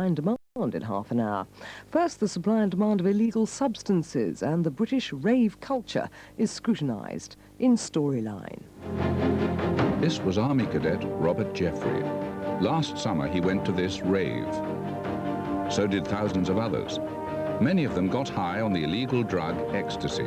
and demand in half an hour. First, the supply and demand of illegal substances and the British rave culture is scrutinised in Storyline. This was Army Cadet Robert Jeffrey. Last summer he went to this rave. So did thousands of others. Many of them got high on the illegal drug Ecstacy.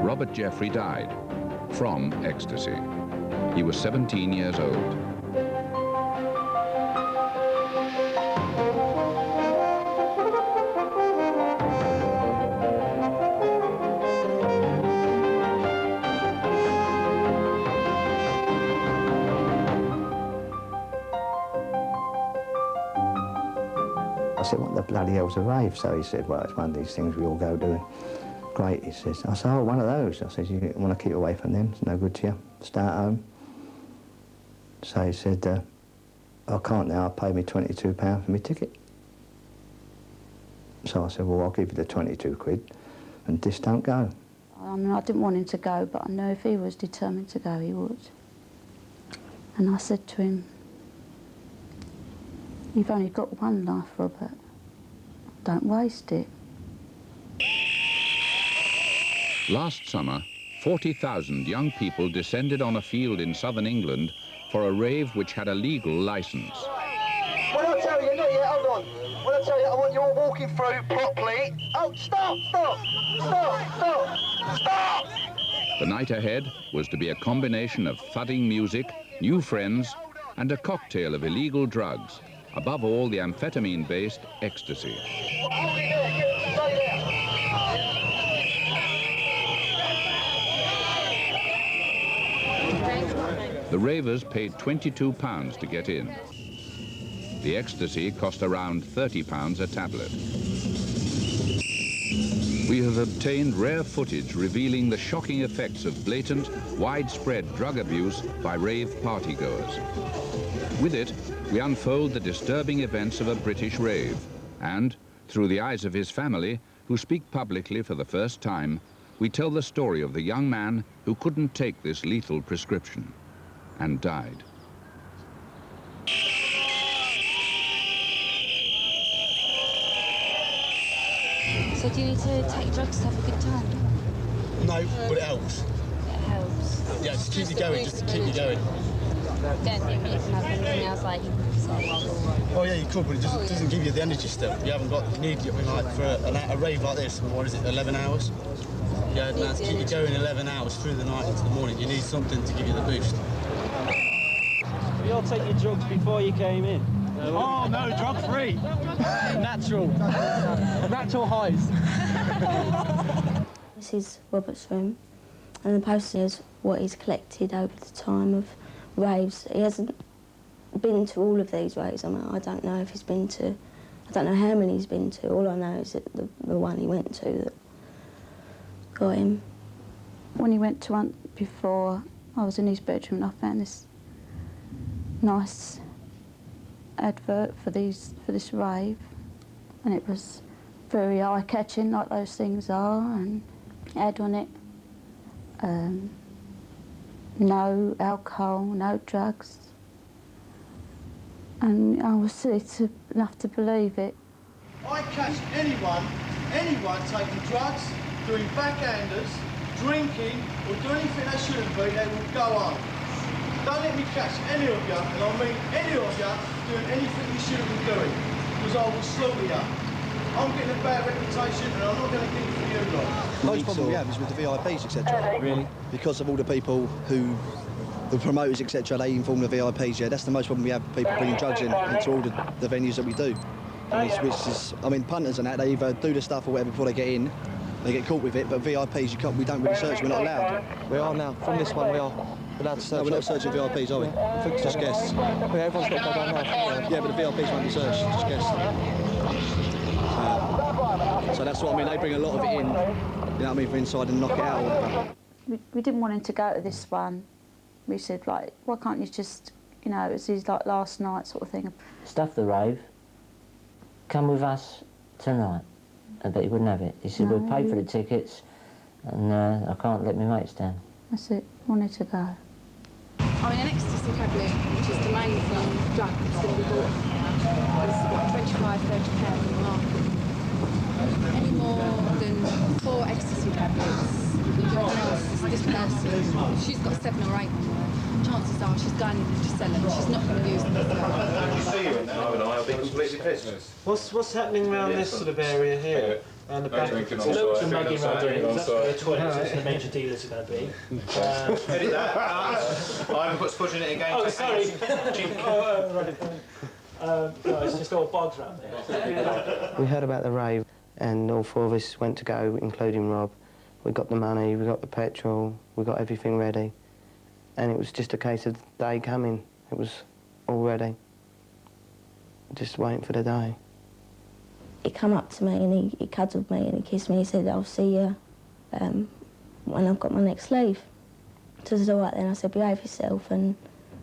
Robert Jeffrey died from ecstasy. He was 17 years old. I said, what the bloody hell's a rave? So he said, well, it's one of these things we all go doing. Great, he says. I said, oh, one of those. I said, you want to keep away from them, it's no good to you. Stay at home. So he said, I can't now, I paid me £22 for my ticket. So I said, well, I'll give you the 22 quid and just don't go. I mean, I didn't want him to go, but I know if he was determined to go, he would. And I said to him, you've only got one life, Robert. Don't waste it. Last summer, 40,000 young people descended on a field in southern England for a rave which had a legal licence. When I tell you, not yet, hold on. When I tell you, I want you all walking through properly. Oh, stop, stop, stop, stop, stop! The night ahead was to be a combination of thudding music, new friends, and a cocktail of illegal drugs. Above all, the amphetamine-based ecstasy. The ravers paid £22 to get in. The ecstasy cost around £30 a tablet. We have obtained rare footage revealing the shocking effects of blatant, widespread drug abuse by rave partygoers. With it, we unfold the disturbing events of a British rave, and, through the eyes of his family, who speak publicly for the first time, we tell the story of the young man who couldn't take this lethal prescription and died. So do you need to take drugs to have a good time? No, but it helps. It helps. Yeah, just keep you going, just to keep you going. Don't think you can have anything else like Oh yeah, you could, but it doesn't give you the energy still. You haven't got, you need, like, for a rave like this, what is it, 11 hours? Yeah, now to keep you going 11 hours through the night into the morning, you need something to give you the boost. We all take your drugs before you came in. Oh no, drug free. Natural. Natural highs. This is Robert's room, and the poster is what he's collected over the time of raves. He hasn't been to all of these raves. I mean, I don't know if he's been to, I don't know how many he's been to. All I know is that the one he went to that got him. When he went to one before, I was in his bedroom and I found this nice advert for this rave, and it was very eye-catching, like those things are, and it had on it no alcohol, no drugs, and I was silly enough to believe it. I catch anyone taking drugs, doing backhanders, drinking, or doing anything they shouldn't be, they will go home. Don't let me catch any of you, and I mean any of you, doing anything you shouldn't be doing, because I will slaughter you. I'm getting a bad reputation, and I'm not going to get it for you lot. Most problem we have is with the VIPs, etc. Really? Because of all the people who, the promoters, etc., they inform the VIPs, yeah, that's the most problem we have, people bringing drugs in into all the venues that we do. And which is, I mean, punters and that, they either do the stuff or whatever before they get in, they get caught with it, but VIPs, we don't really search, we're not allowed. We are now, from this one we are. Allowed to search. No, we're not searching VIPs, are we? Just guests. Yeah, everyone's got to go down now. Yeah, but the VIPs won't be searched, just guests. So that's what I mean, they bring a lot of it in, you know what I mean, for inside and knock it out or whatever. We didn't want him to go to this one. We said, like, why can't you just, you know, it was his, like, last night sort of thing. Stuff the rave, come with us tonight. But he wouldn't have it. He said, we'll pay for the tickets, and I can't let my mates down. That's it, wanted to go. I mean, an ecstasy tablet, which is the main drug that's going to be bought, is She's got 7 or 8 on her. Chances are she's going in and just selling. She's not going to use them herself. I'll be completely pissed. What's happening around this sort of area here? And the back drinking of on loads site, of mugging around drinking here. on That's where the site. toilets and the major dealers are going to be. Edit that. I haven't put spudging it again. Oh, sorry. No, it's just all bogs around there. We heard about the rave and all 4 of us went to go, including Rob. We got the money, we got the petrol, we got everything ready. And it was just a case of the day coming. It was all ready. Just waiting for the day. He come up to me and he cuddled me and he kissed me. He said, I'll see you when I've got my next leave. So I said, all right then. I said, behave yourself and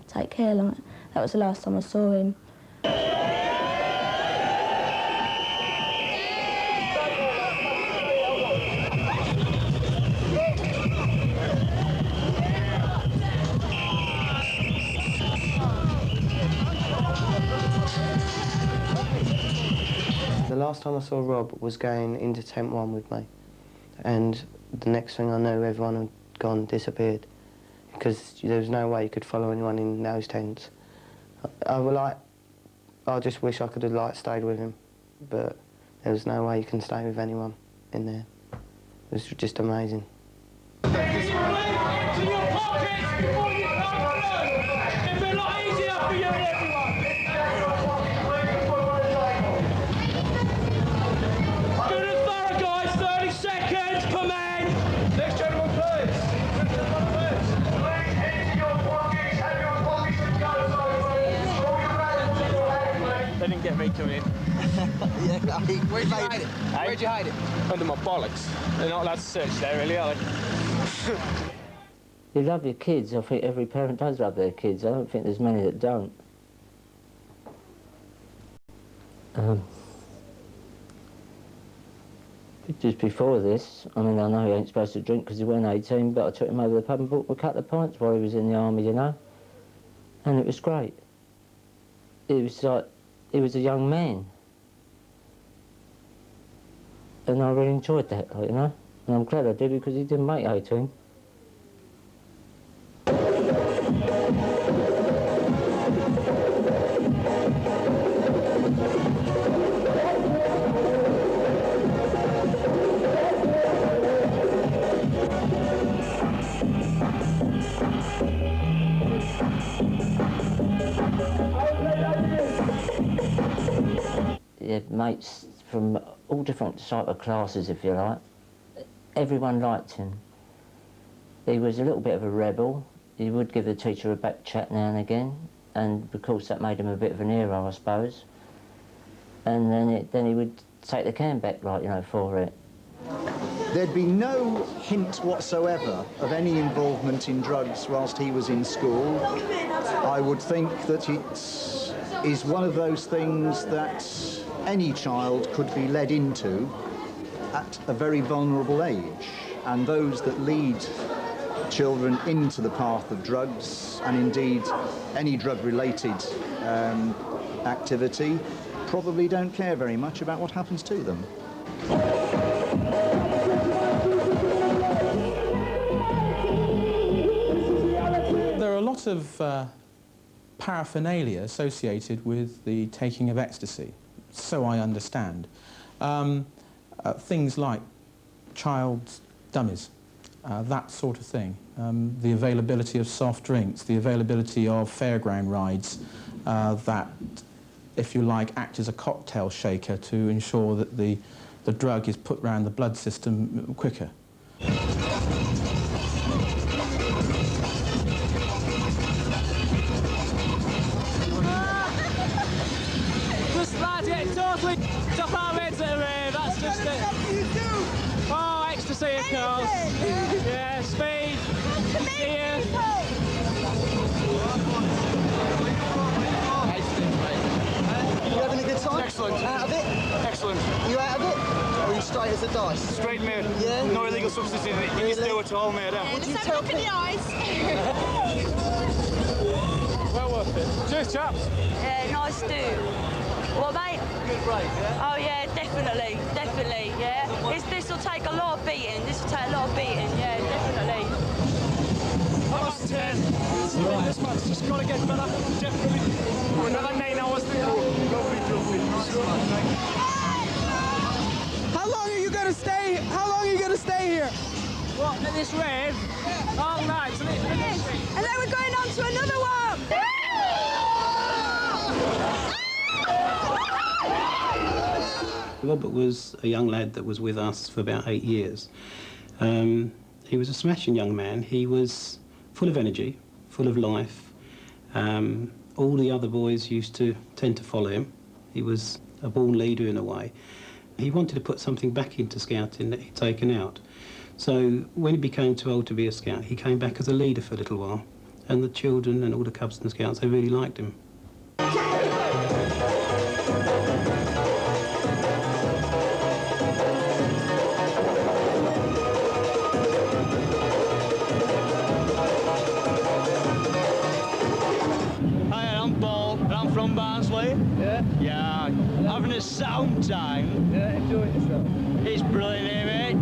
take care. Like, that was the last time I saw him. The last time I saw Rob was going into tent 1 with me, and the next thing I knew, everyone had gone, disappeared, because there was no way you could follow anyone in those tents. I just wish I could have stayed with him, but there was no way you can stay with anyone in there. It was just amazing. They didn't get me coming in. Where'd you hide it? Where'd you hide it? Under my bollocks. They're not allowed to search there, really, are they? You love your kids. I think every parent does love their kids. I don't think there's many that don't. Just before this, I mean, I know he ain't supposed to drink because he weren't 18, but I took him over the pub and bought him a couple of pints while he was in the army, you know? And it was great. It was like, he was a young man. And I really enjoyed that, like, you know? And I'm glad I did because he didn't make 18. Yeah, mates from all different sort of classes, if you like. Everyone liked him. He was a little bit of a rebel. He would give the teacher a back chat now and again, and of course that made him a bit of an hero, I suppose. And then he would take the can back, like, you know, for it. There'd be no hint whatsoever of any involvement in drugs whilst he was in school. I would think that it is one of those things that any child could be led into at a very vulnerable age, and those that lead children into the path of drugs, and indeed any drug-related activity, probably don't care very much about what happens to them. There are a lot of paraphernalia associated with the taking of ecstasy, so I understand. Things like child's dummies, that sort of thing. The availability of soft drinks, the availability of fairground rides that, if you like, act as a cocktail shaker to ensure that the drug is put round the blood system quicker. Just lads getting totally top our heads at a rave, that's just it. Oh, ecstasy, of course. Yeah, speed, gear. You having a good time? Excellent. Out of it? Excellent. You out of it? Or are you straight as a dice? Straight, mate. Yeah? No illegal substances in this do at all, mate. Would you tell people? Well worth it. Cheers, chaps. Yeah, nice dude. What, mate? Good break, yeah? Oh, yeah, definitely, yeah. This will take a lot of beating. This will take a lot of beating, yeah, definitely. 10. Right, this man's just got to get better, definitely. For another 9 hours to go. Lovely trophy. How long are you going to stay? How long are you going to stay here? What, at this rave? All night, till it's finished. And then we're going on to another one. Robert was a young lad that was with us for about 8 years. He was a smashing young man. He was full of energy, full of life. All the other boys used to tend to follow him. He was a born leader in a way. He wanted to put something back into scouting that he'd taken out. So when he became too old to be a scout, he came back as a leader for a little while. And the children and all the cubs and scouts, they really liked him. From Barnsley? Yeah? Yeah, having a sound time. Yeah, enjoying yourself. It's brilliant here, mate.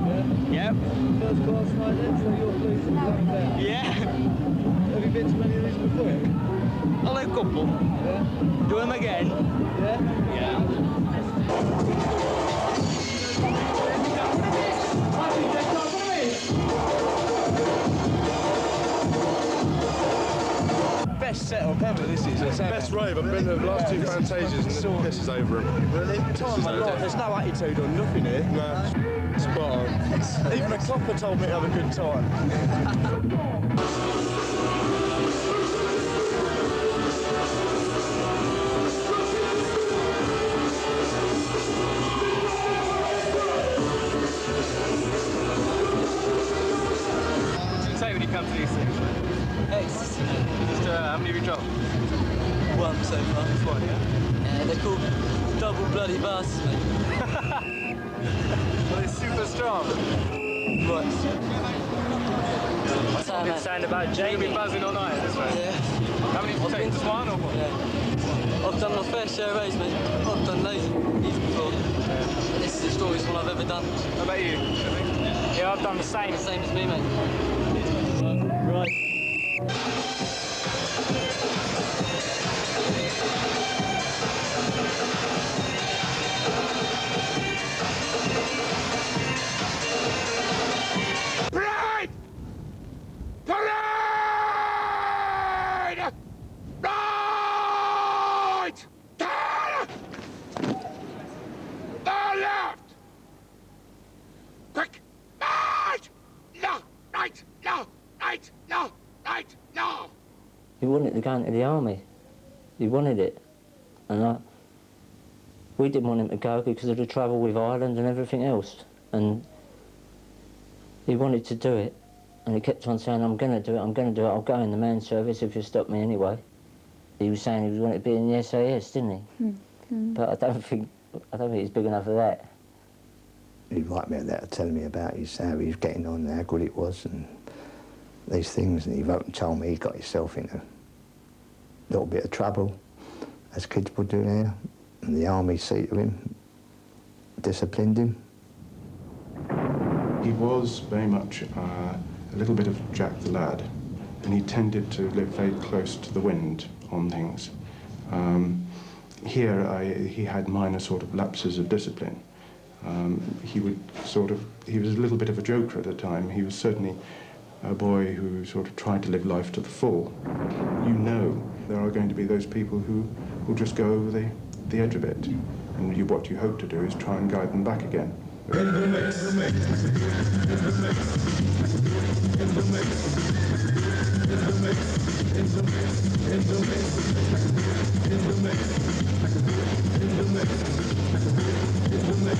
Yeah? Yep. First class night then, so you're pleased to be coming down? Yeah. Have you been to many of these before? Only a couple. Yeah? Do them again. Yeah? Yeah. Best setup ever, this is. It's the best rave. I've been to the last two Fantasias and it pisses over him. Really? There's no attitude or nothing here. No, spot on. Even a copper told me to have a good time. What do you say when you come to these things? Ecstacy. Just how many have you dropped? One so far. Just one, yeah? Yeah, they're called double bloody bastards, mate. Well, it's super strong. What? What's that, man? Saying about Jamie? You've been buzzing all night this way? Yeah. How many have you taken? Just one or what? Yeah. I've done my fair share of raves, mate. I've done loads of these before. Yeah. This is the strongest one I've ever done. How about you? Yeah, I've done the same. Same as me, mate. Right. Parade! Parade! Right! Turn! The left! Quick! Right! No! Right! No! Right! No! Right! No! He wanted to go into the army. He wanted it. And we didn't want him to go because of the trouble with Ireland and everything else. And he wanted to do it. And he kept on saying, I'm going to do it, I'm going to do it, I'll go in the man's service if you stop me anyway. He was saying he wanted to be in the SAS, didn't he? But I don't think he's big enough for that. He'd write me a letter telling me about how he was getting on and how good it was and these things, and he wrote and told me he got himself into a little bit of trouble, as kids would do there, and the army see to him, disciplined him. He was very much a little bit of Jack the Lad, and he tended to live very close to the wind on things. Here, he had minor sort of lapses of discipline. He was a little bit of a joker at the time. He was certainly a boy who sort of tried to live life to the full. You know there are going to be those people who will just go over the edge of it, and what you hope to do is try and guide them back again. In the mix, in the mix, in the mix, in the mix, in the mix, in the mix, in the mix, in the mix, in the mix, in the mix,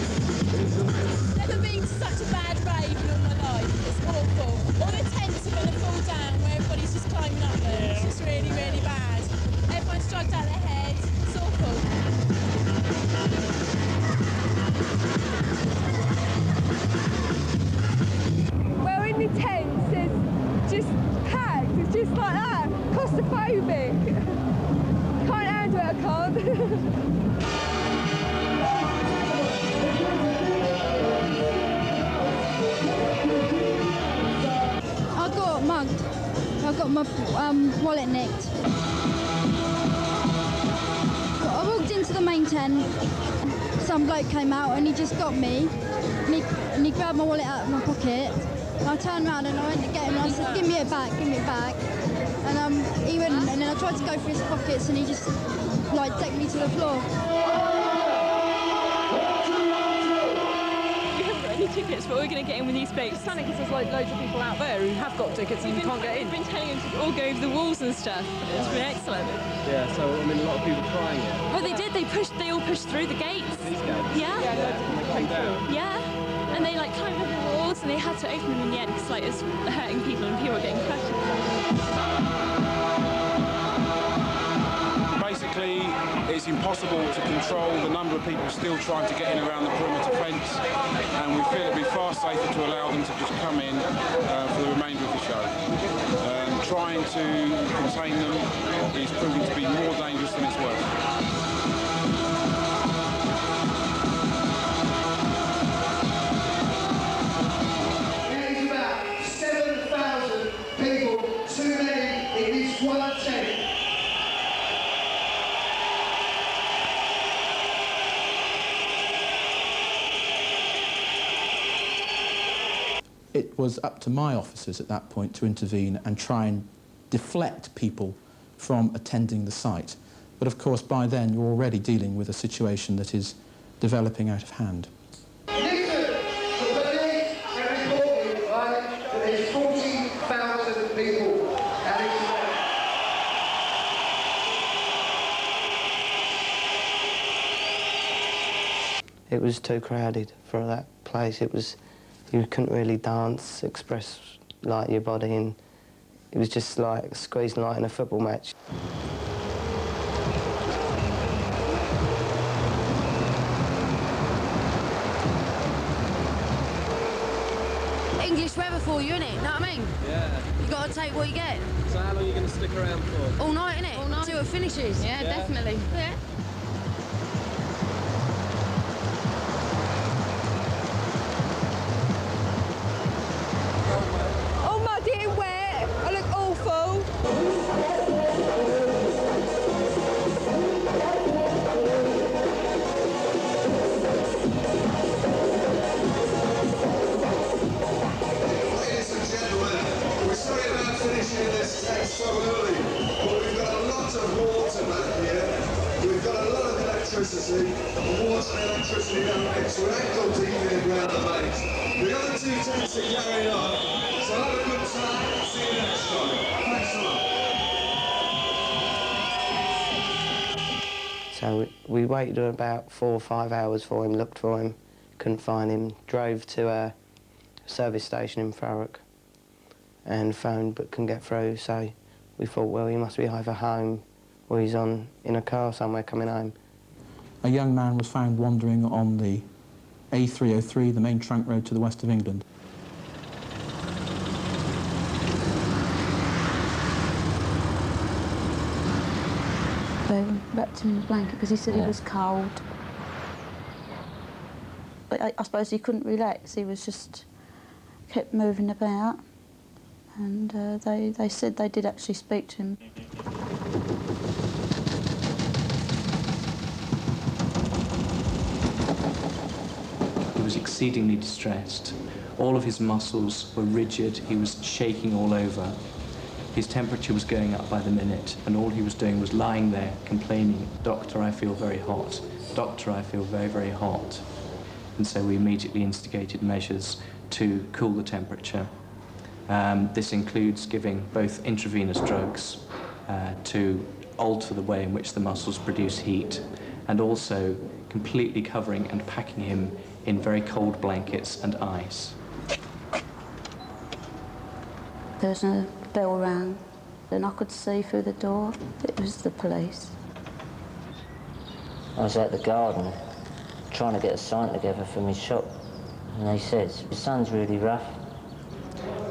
in the mix. Never been to such a bad rave in all my life. It's awful. All the tents are going to fall down where everybody's just climbing up them. It's just really, really bad. Everyone's drugged out their head. It's awful. We're in the tents, it's just packed, it's just like that, claustrophobic. Can't handle it, I can't. wallet nicked. I walked into the main tent, some bloke came out and he just got me, and he grabbed my wallet out of my pocket, and I turned around and I went to get him and I said, give me it back, give me it back. And he went, and then I tried to go for his pockets and he just like took me to the floor. Tickets, but we're going to get in with these folks. It's funny because there's like loads of people out there who have got tickets and can't get in. We've been telling them to all go over the walls and stuff. It's been excellent. Yeah, so I mean, a lot of people trying it. Well, they did. They all pushed through the gates. These gates? Yeah. And they came down. Yeah. And they like climbed over the walls and they had to open them in the end because like it's hurting people and people were getting crushed. Basically, it's impossible to control the number of people still trying to get in around the perimeter fence, and we feel it'd be far safer to allow them to just come in for the remainder of the show. Trying to contain them is proving to be more dangerous than it's worth. There is about 7,000 people, too many in this one tent. It was up to my officers at that point to intervene and try and deflect people from attending the site. But of course, by then, you're already dealing with a situation that is developing out of hand. Listen, the police have reported, right, that there's 14,000 people at It was too crowded for that place. It was, you couldn't really dance, express like your body, and it was just like squeezing like in a football match. English weather for you, innit? Know what I mean? Yeah. You got to take what you get. So how long are you going to stick around for? All night, innit? All night. Till it finishes. Yeah, Yeah. definitely. Yeah. All muddy and wet. I look awful. Ladies and gentlemen, we're sorry about finishing this tent so early, but we've got a lot of water back here. We've got a lot of electricity, and water and electricity don't mix. We're ankle deep in the ground at base. The other two tents are carrying on, so have a good time. See you next time. Thanks a lot. So we waited about 4 or 5 hours for him, looked for him, couldn't find him, drove to a service station in Thurrock and phoned but couldn't get through, so we thought, well, he must be either home or he's in a car somewhere coming home. A young man was found wandering on the A303, the main trunk road to the west of England. They wrapped him in a blanket because he said he was cold. But I suppose he couldn't relax, he was just kept moving about. And they said they did actually speak to him. He was exceedingly distressed. All of his muscles were rigid, he was shaking all over. His temperature was going up by the minute, and all he was doing was lying there complaining, "Doctor, I feel very hot. Doctor, I feel very, very hot." And so we immediately instigated measures to cool the temperature. This includes giving both intravenous drugs to alter the way in which the muscles produce heat, and also completely covering and packing him in very cold blankets and ice. There was a bell rang, and I could see through the door it was the police. I was at the garden trying to get a sign together for my shop, and they said, "Your son's really rough."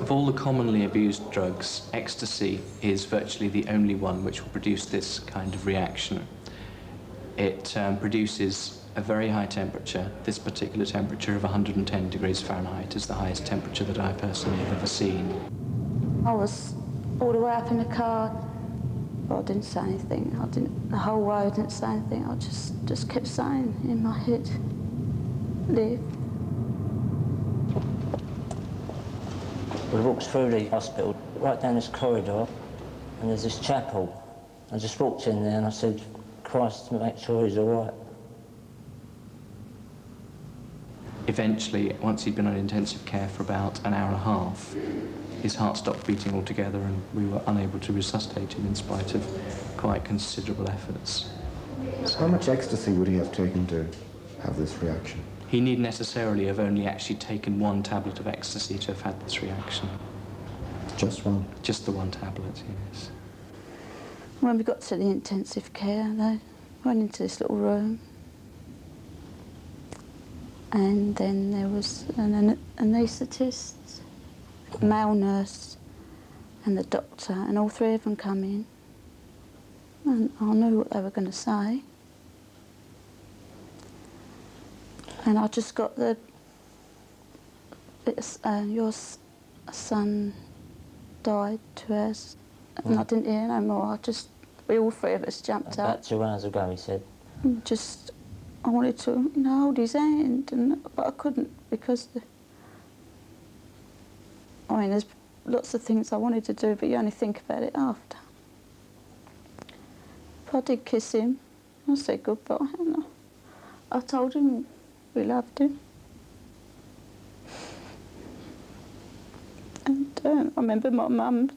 Of all the commonly abused drugs, ecstasy is virtually the only one which will produce this kind of reaction. It produces a very high temperature. This particular temperature of 110 degrees Fahrenheit is the highest temperature that I personally have ever seen. I was all the way up in the car. But I didn't say anything. The whole way I didn't say anything. I just kept saying in my head, live. We walked through the hospital, right down this corridor, and there's this chapel. I just walked in there and I said, Christ, make sure he's all right. Eventually, once he'd been on intensive care for about an hour and a half, his heart stopped beating altogether and we were unable to resuscitate him in spite of quite considerable efforts. How much ecstasy would he have taken to have this reaction? He need necessarily have only actually taken one tablet of ecstasy to have had this reaction. Just one? Just the one tablet, yes. When we got to the intensive care, they went into this little room. And then there was an anaesthetist, a male nurse, and the doctor, and all three of them come in. And I knew what they were going to say. And I just got your son died 2 hours, and I didn't hear no more. We all three of us jumped up. About 2 hours ago, he said. I wanted to, hold his hand, but I couldn't because there's lots of things I wanted to do, but you only think about it after. But I did kiss him. I said goodbye, and I told him we loved him. And I remember my mum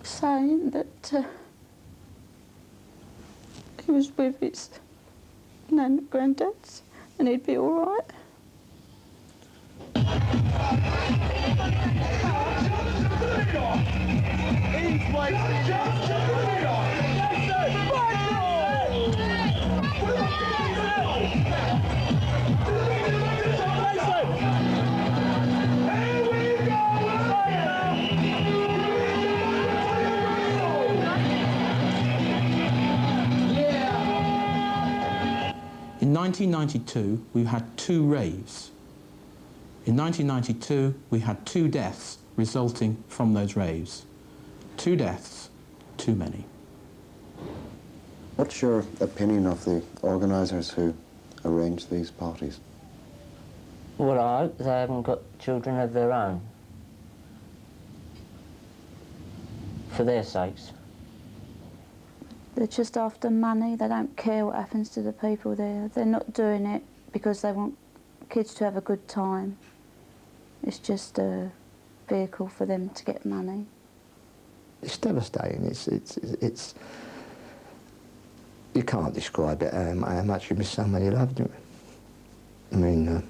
saying that he was with his nan and granddad's and he'd be all right. In 1992, we had 2 raves. In 1992, we had 2 deaths resulting from those raves. 2 deaths, too many. What's your opinion of the organisers who arranged these parties? Well, I hope they haven't got children of their own. For their sakes. They're just after money. They don't care what happens to the people there. They're not doing it because they want kids to have a good time. It's just a vehicle for them to get money. It's devastating. It's you can't describe it how much you miss somebody you loved. I mean,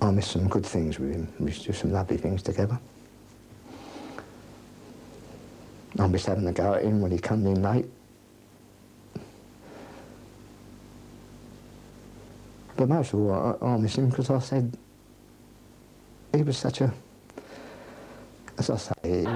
I miss some good things with him. We used to do some lovely things together. I miss having to go at him when he comes in late. But most of all, I miss him because I said he was such a, as I say,